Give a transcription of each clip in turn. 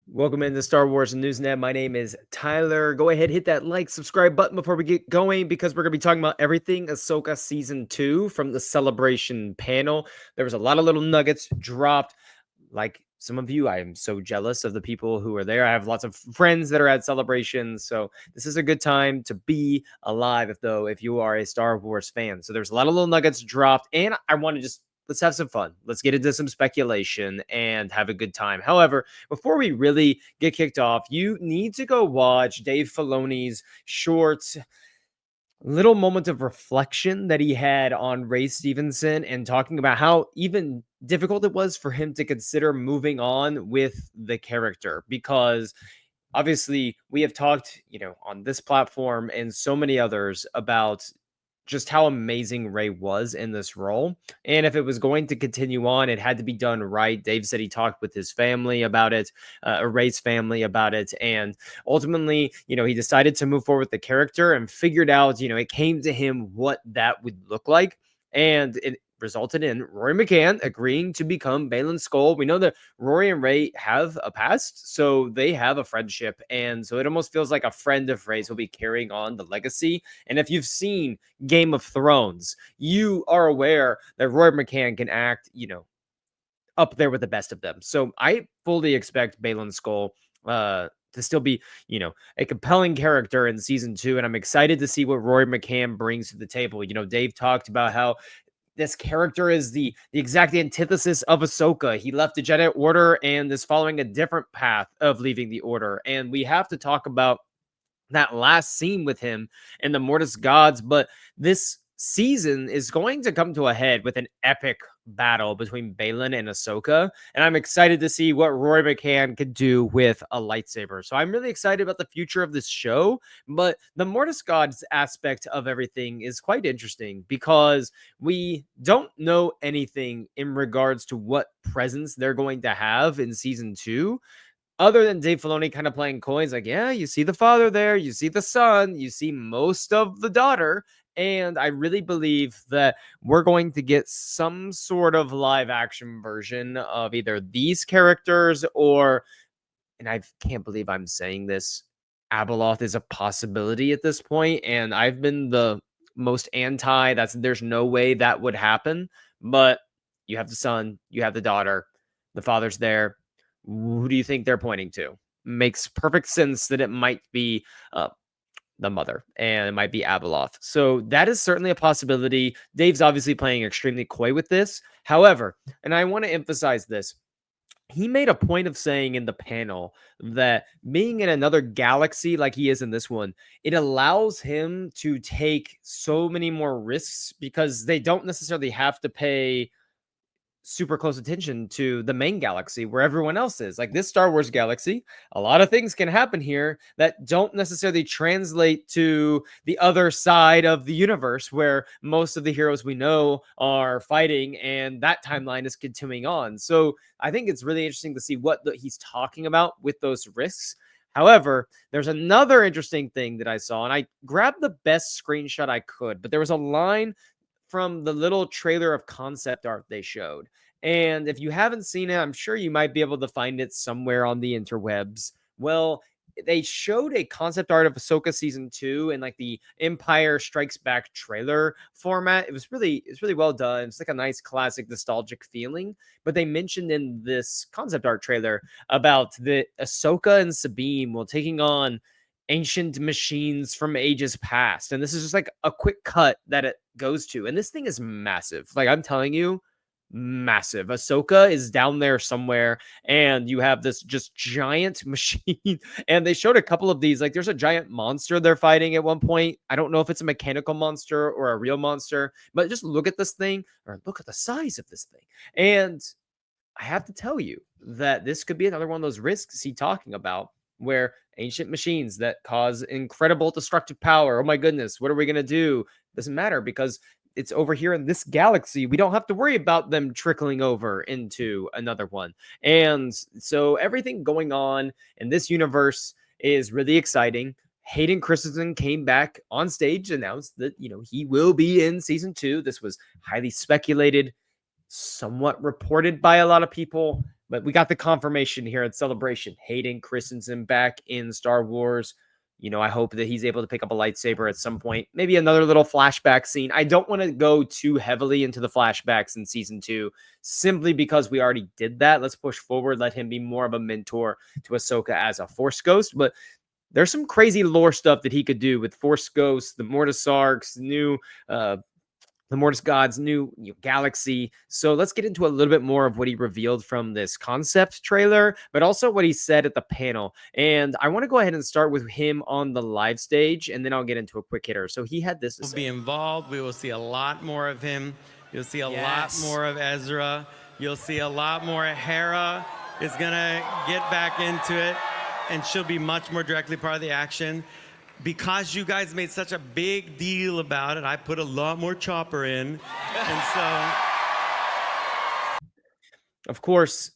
Welcome into Star Wars Newsnet. My name is Tyler. Go ahead, hit that like, subscribe button before we get going because we're going to be talking about everything Ahsoka Season 2 from the Celebration panel. There was a lot of little nuggets dropped. Like some of you, I am so jealous of the people who are there. I have lots of friends that are at Celebration, so this is a good time to be alive if you are a Star Wars fan. So there's a lot of little nuggets dropped, and I want to just let's have some fun. Let's get into some speculation and have a good time. However, before we really get kicked off, you need to go watch Dave Filoni's short little moment of reflection that he had on Ray Stevenson and talking about how even difficult it was for him to consider moving on with the character because obviously we have talked, on this platform and so many others about just how amazing Ray was in this role. And if it was going to continue on, it had to be done right. Dave said he talked with his family about it, Ray's family about it. And ultimately, he decided to move forward with the character and figured out, it came to him what that would look like. And it resulted in Rory McCann agreeing to become Baylan Skoll. We know that Rory and Ray have a past, so they have a friendship. And so it almost feels like a friend of Ray's will be carrying on the legacy. And if you've seen Game of Thrones, you are aware that Rory McCann can act, up there with the best of them. So I fully expect Baylan Skoll to still be, a compelling character in season 2. And I'm excited to see what Rory McCann brings to the table. Dave talked about how this character is the exact antithesis of Ahsoka. He left the Jedi Order and is following a different path of leaving the Order. And we have to talk about that last scene with him and the Mortis Gods, but this season is going to come to a head with an epic battle between Baylan and Ahsoka, and I'm excited to see what Roy McCann could do with a lightsaber. So I'm really excited about the future of this show, but the Mortis Gods aspect of everything is quite interesting because we don't know anything in regards to what presence they're going to have in season 2 other than Dave Filoni kind of playing coins, like, yeah, you see the father there, you see the son, you see most of the daughter. And I really believe that we're going to get some sort of live action version of either these characters or, and I can't believe I'm saying this, Abeloth is a possibility at this point, and I've been the most anti. There's no way that would happen. But you have the son, you have the daughter, the father's there. Who do you think they're pointing to? Makes perfect sense that it might be the mother and it might be Abeloth. So that is certainly a possibility. Dave's obviously playing extremely coy with this. However, and I want to emphasize this, he made a point of saying in the panel that being in another galaxy like he is in this one, it allows him to take so many more risks because they don't necessarily have to pay super close attention to the main galaxy where everyone else is. Like this Star Wars galaxy, a lot of things can happen here that don't necessarily translate to the other side of the universe where most of the heroes we know are fighting, and that timeline is continuing on. So I think it's really interesting to see what he's talking about with those risks. However, there's another interesting thing that I saw, and I grabbed the best screenshot I could, but there was a line from the little trailer of concept art they showed. And if you haven't seen it, I'm sure you might be able to find it somewhere on the interwebs. Well, they showed a concept art of Ahsoka season 2 in like the Empire Strikes Back trailer format. It's really well done. It's like a nice classic nostalgic feeling. But they mentioned in this concept art trailer about the Ahsoka and Sabine while taking on ancient machines from ages past. And this is just like a quick cut that it goes to. And this thing is massive. Like I'm telling you, massive. Ahsoka is down there somewhere, and you have this just giant machine. And they showed a couple of these. Like there's a giant monster they're fighting at one point. I don't know if it's a mechanical monster or a real monster, but just look at this thing or look at the size of this thing. And I have to tell you that this could be another one of those risks he's talking about where ancient machines that cause incredible destructive power. Oh my goodness, what are we going to do? Doesn't matter because it's over here in this galaxy. We don't have to worry about them trickling over into another one. And so everything going on in this universe is really exciting. Hayden Christensen came back on stage, announced that, he will be in season 2. This was highly speculated, somewhat reported by a lot of people, but we got the confirmation here at Celebration. Hayden Christensen back in Star Wars. I hope that he's able to pick up a lightsaber at some point. Maybe another little flashback scene. I don't want to go too heavily into the flashbacks in season 2, simply because we already did that. Let's push forward. Let him be more of a mentor to Ahsoka as a Force ghost. But there's some crazy lore stuff that he could do with Force ghosts, the Mortis Arcs, the Mortis God's new galaxy. So let's get into a little bit more of what he revealed from this concept trailer, but also what he said at the panel. And I want to go ahead and start with him on the live stage, and then I'll get into a quick hitter. So he had this to Will say. be involved. We will see a lot more of him. You'll see a lot more of Ezra. You'll see a lot more. Hera is going to get back into it, and she'll be much more directly part of the action. Because you guys made such a big deal about it, I put a lot more Chopper in. And so, of course,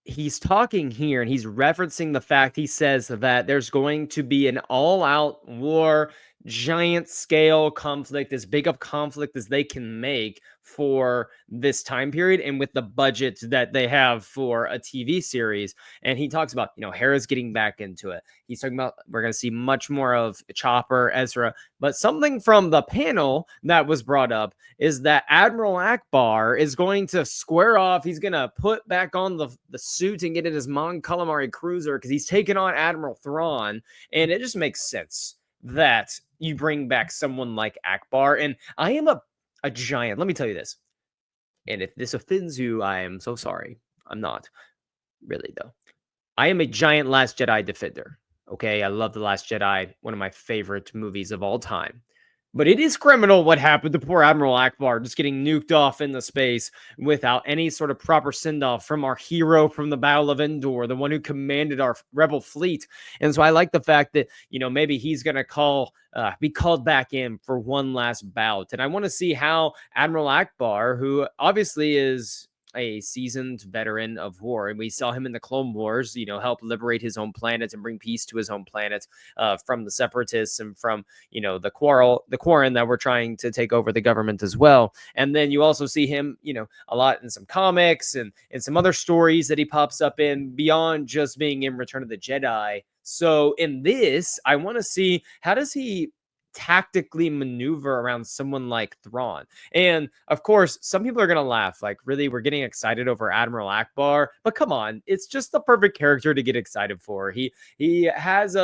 he's talking here and he's referencing the fact, he says that there's going to be an all-out war, giant scale conflict, as big of conflict as they can make for this time period and with the budget that they have for a TV series. And he talks about, Hera's getting back into it. He's talking about we're going to see much more of Chopper, Ezra, but something from the panel that was brought up is that Admiral Akbar is going to square off. He's going to put back on the suit and get in his Mon Calamari cruiser because he's taking on Admiral Thrawn. And it just makes sense that you bring back someone like Akbar. And I am a giant. Let me tell you this. And if this offends you, I am so sorry. I'm not really, though. I am a giant Last Jedi defender. Okay, I love The Last Jedi, one of my favorite movies of all time. But it is criminal what happened to poor Admiral Akbar, just getting nuked off into space without any sort of proper send-off from our hero from the Battle of Endor, the one who commanded our rebel fleet. And so I like the fact that, maybe he's going to be called back in for one last bout. And I want to see how Admiral Akbar, who obviously is a seasoned veteran of war, and we saw him in the Clone Wars, help liberate his own planet and bring peace to his own planet from the Separatists and from, the Quarren that were trying to take over the government as well. And then you also see him, a lot in some comics and some other stories that he pops up in beyond just being in Return of the Jedi. So in this, I want to see, how does he tactically maneuver around someone like Thrawn? And of course, some people are going to laugh, like, really, we're getting excited over Admiral Akbar, but come on, it's just the perfect character to get excited for. He has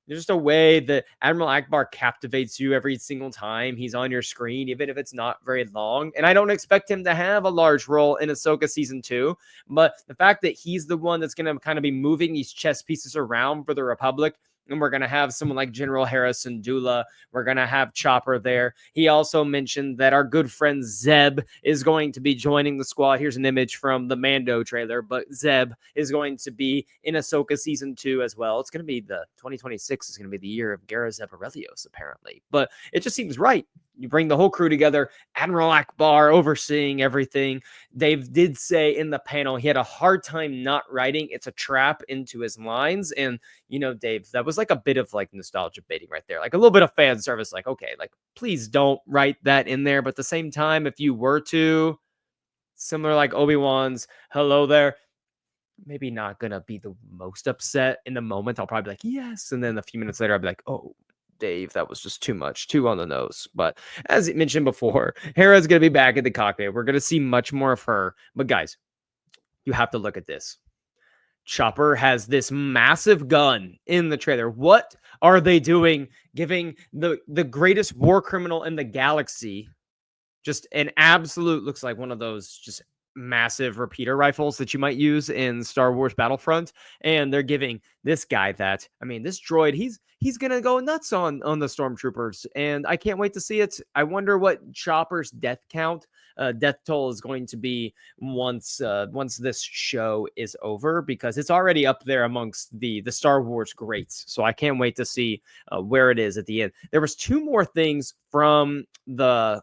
just a way that Admiral Akbar captivates you every single time he's on your screen, even if it's not very long. And I don't expect him to have a large role in Ahsoka season 2, but the fact that he's the one that's going to kind of be moving these chess pieces around for the Republic, and we're going to have someone like General Harrison Dula. We're going to have Chopper there. He also mentioned that our good friend Zeb is going to be joining the squad. Here's an image from the Mando trailer, but Zeb is going to be in Ahsoka season 2 as well. It's going to be 2026 is going to be the year of Gara Zeb Aurelios, apparently. But it just seems right. You bring the whole crew together, Admiral Akbar overseeing everything. Dave did say in the panel he had a hard time not writing "it's a trap" into his lines. And, Dave, that was like a bit of like nostalgia baiting right there. Like a little bit of fan service. Like, okay, like, please don't write that in there. But at the same time, if you were to, similar like Obi-Wan's "hello there," maybe not going to be the most upset in the moment. I'll probably be like, yes. And then a few minutes later, I'll be like, oh, Dave, that was just too much, too on the nose. But as it mentioned before, Hera's going to be back in the cockpit. We're going to see much more of her. But guys, you have to look at this. Chopper has this massive gun in the trailer. What are they doing giving the greatest war criminal in the galaxy just an absolute, looks like one of those just massive repeater rifles that you might use in Star Wars Battlefront, and they're giving this guy that. I mean, this droid, he's gonna go nuts on the stormtroopers, and I can't wait to see it. I wonder what Chopper's death toll is going to be once this show is over, because it's already up there amongst the Star Wars greats. So I can't wait to see where it is at the end. There was 2 more things from the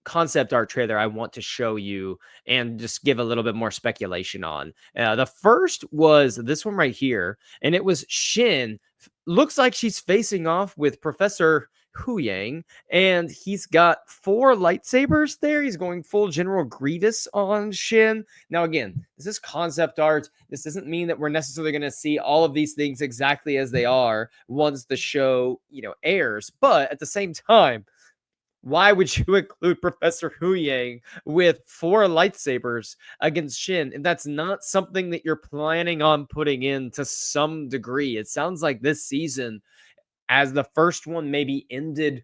concept art trailer I want to show you and just give a little bit more speculation on. The first was this one right here, and it was Shin looks like she's facing off with Professor Huyang, and he's got 4 lightsabers there. He's going full General Grievous on Shin. Now, again, this is concept art. This doesn't mean that we're necessarily going to see all of these things exactly as they are once the show, airs. But at the same time, why would you include Professor Huyang with 4 lightsabers against Shin? And that's not something that you're planning on putting in to some degree. It sounds like this season, as the first one maybe ended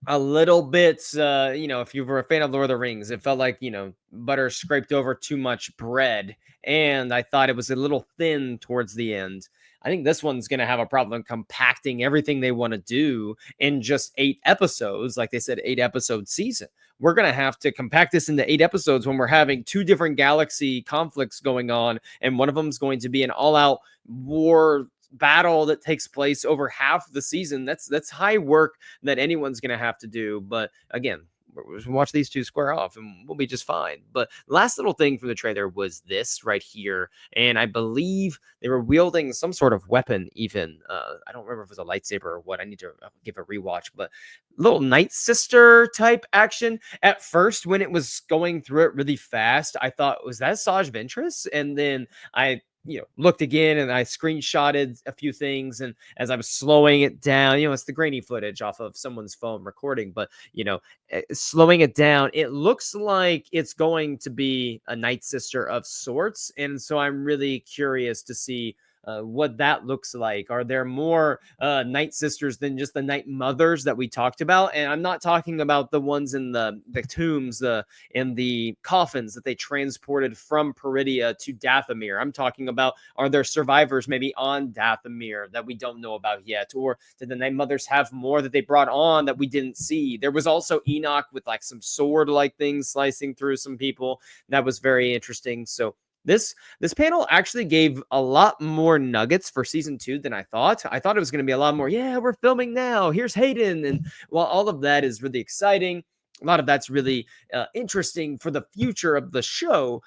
a little bit, if you were a fan of Lord of the Rings, it felt like, butter scraped over too much bread. And I thought it was a little thin towards the end. I think this one's going to have a problem compacting everything they want to do in just 8 episodes. Like they said, 8 episode season. We're going to have to compact this into 8 episodes when we're having 2 different galaxy conflicts going on. And one of them is going to be an all out war battle that takes place over half the season. That's high work that anyone's going to have to do. But again, we'll watch these 2 square off and we'll be just fine. But last little thing from the trailer was this right here. And I believe they were wielding some sort of weapon even. I don't remember if it was a lightsaber or what. I need to give a rewatch. But little Night Sister type action. At first, when it was going through it really fast, I thought, was that Saj Ventress? And then I looked again and I screenshotted a few things. And as I was slowing it down, it's the grainy footage off of someone's phone recording, but, slowing it down, it looks like it's going to be a Night Sister of sorts. And so I'm really curious to see what that looks like. Are there more Night Sisters than just the Night Mothers that we talked about? And I'm not talking about the ones in the tombs, in the coffins that they transported from Peridia to Dathomir. I'm talking about, are there survivors maybe on Dathomir that we don't know about yet? Or did the Night Mothers have more that they brought on that we didn't see? There was also Enoch with like some sword-like things slicing through some people. That was very interesting. So this panel actually gave a lot more nuggets for season 2 than I thought. I thought it was going to be a lot more, yeah, we're filming now. Here's Hayden. And while all of that is really exciting, a lot of that's really interesting for the future of the show,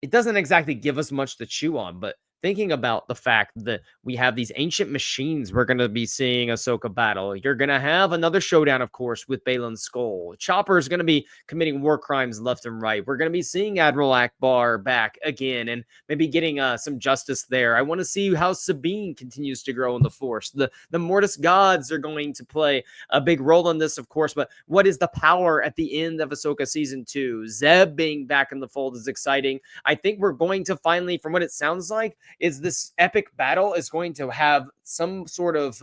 it doesn't exactly give us much to chew on. But thinking about the fact that we have these ancient machines, we're going to be seeing Ahsoka battle. You're going to have another showdown, of course, with Balin's Skull. Chopper is going to be committing war crimes left and right. We're going to be seeing Admiral Akbar back again and maybe getting some justice there. I want to see how Sabine continues to grow in the Force. The Mortis gods are going to play a big role in this, of course, but what is the power at the end of Ahsoka Season 2? Zeb being back in the fold is exciting. I think we're going to finally, from what it sounds like, is this epic battle is going to have some sort of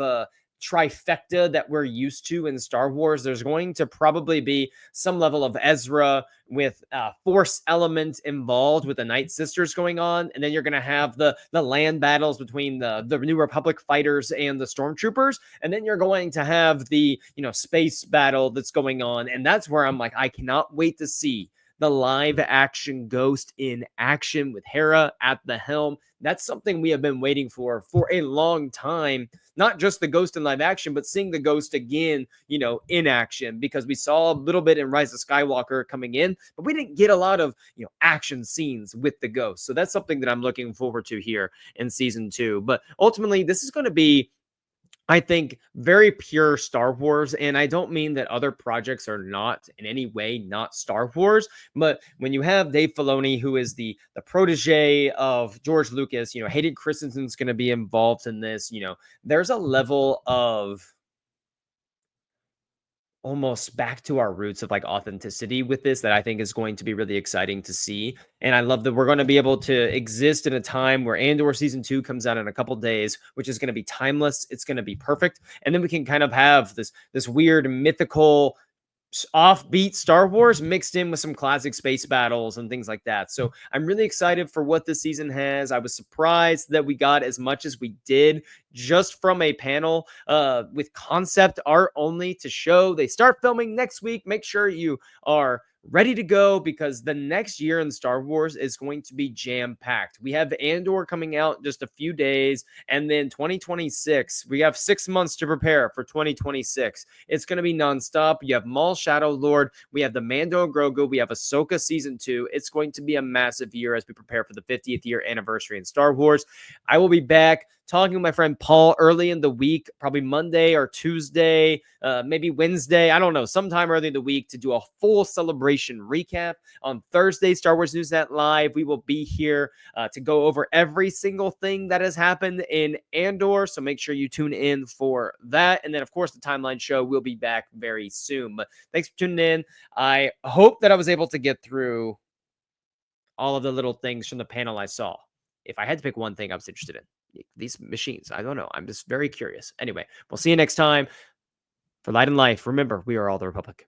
trifecta that we're used to in Star Wars. There's going to probably be some level of Ezra with Force element involved with the Night Sisters going on, and then you're going to have the land battles between the New Republic fighters and the Stormtroopers, and then you're going to have the space battle that's going on, and that's where I'm like, I cannot wait to see the live action Ghost in action with Hera at the helm. That's something we have been waiting for a long time. Not just the Ghost in live action, but seeing the Ghost again, in action, because we saw a little bit in Rise of Skywalker coming in, but we didn't get a lot of, action scenes with the Ghost. So that's something that I'm looking forward to here in season 2. But ultimately, this is going to be, I think, very pure Star Wars. And I don't mean that other projects are not in any way not Star Wars, but when you have Dave Filoni, who is the protege of George Lucas, Hayden Christensen's going to be involved in this, there's a level of almost back to our roots of like authenticity with this that I think is going to be really exciting to see. And I love that we're going to be able to exist in a time where Andor season 2 comes out in a couple days, which is going to be timeless. It's going to be perfect. And then we can kind of have this weird mythical offbeat Star Wars mixed in with some classic space battles and things like that. So I'm really excited for what this season has. I was surprised that we got as much as we did just from a panel with concept art only to show. They start filming next week. Make sure you are ready to go, because the next year in Star Wars is going to be jam-packed. We have Andor coming out in just a few days, and then 2026. We have 6 months to prepare for 2026. It's going to be nonstop. You have Maul Shadow Lord. We have the Mando Grogu. We have Ahsoka Season 2. It's going to be a massive year as we prepare for the 50th year anniversary in Star Wars. I will be back talking with my friend Paul early in the week, probably Monday or Tuesday, maybe Wednesday. I don't know, sometime early in the week to do a full celebration recap. On Thursday, Star Wars Newsnet Live, we will be here to go over every single thing that has happened in Andor. So make sure you tune in for that. And then, of course, the Timeline Show will be back very soon. But thanks for tuning in. I hope that I was able to get through all of the little things from the panel I saw. If I had to pick one thing I was interested in, these machines, I don't know. I'm just very curious. Anyway, we'll see you next time. For Light and Life, remember, we are all the Republic.